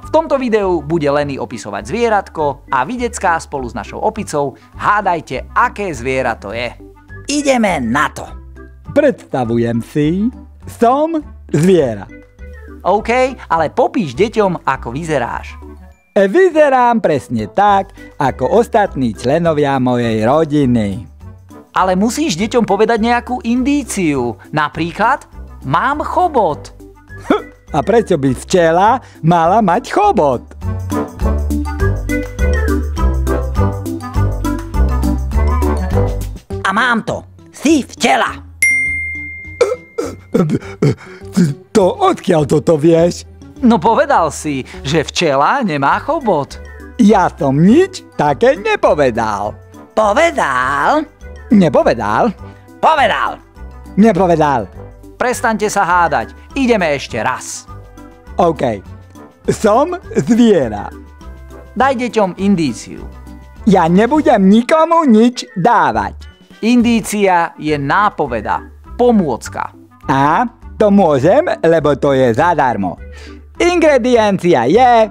V tomto videu bude Lenny opisovať zvieratko a vy, decká, spolu s našou opicou hádajte, aké zviera to je. Ideme na to! Predstavujem si, som zviera. OK, ale popíš deťom, ako vyzeráš. Vyzerám presne tak, ako ostatní členovia mojej rodiny. Ale musíš deťom povedať nejakú indíciu. Napríklad, mám chobot. A prečo by včela mala mať chobot? A mám to. Si včela. To odkiaľ toto vieš? No povedal si, že včela nemá chobot. Ja som nič také nepovedal. Povedal? Nepovedal? Povedal. Nepovedal. Prestaňte sa hádať. Ideme ešte raz. OK. Som zviera. Daj deťom indíciu. Ja nebudem nikomu nič dávať. Indícia je nápoveda. Pomôcka. A to môžem, lebo to je zadarmo. Ingrediencia je...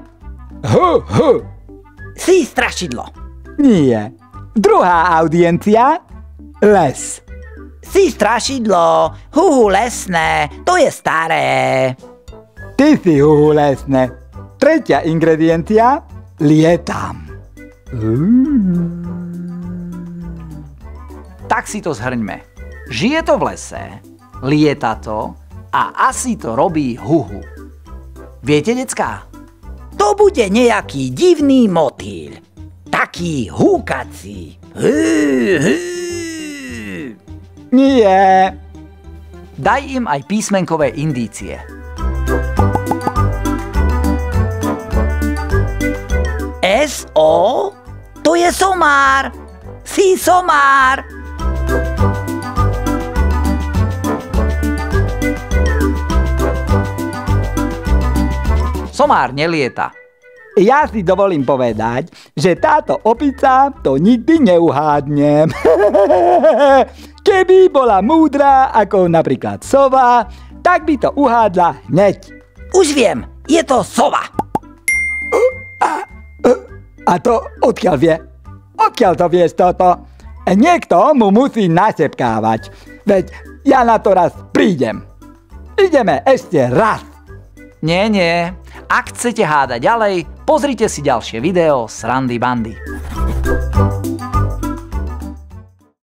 Si strašidlo. Nie. Druhá audiencia... Les. Si strašidlo. Lesné. To je staré. Ty si lesné. Tretia ingrediencia... Lietam. Tak si to zhrňme. Žije to v lese, lieta to a asi to robí huhu. Viete, decká? To bude nejaký divný motýl. Taký húkací. Nie. Daj im aj písmenkové indície. S-O? To je somár. Si somár. Somár nelieta. Ja si dovolím povedať, že táto opica to nikdy neuhádne. Keby bola múdra, ako napríklad sova, tak by to uhádla hneď. Už viem, je to sova. A to odkiaľ vie? Odkiaľ to vieš toto? Niekto mu musí našepkávať. Veď ja na to raz prídem. Ideme ešte raz. Nie. Ak chcete hádať ďalej, pozrite si ďalšie video z Randy Bandy.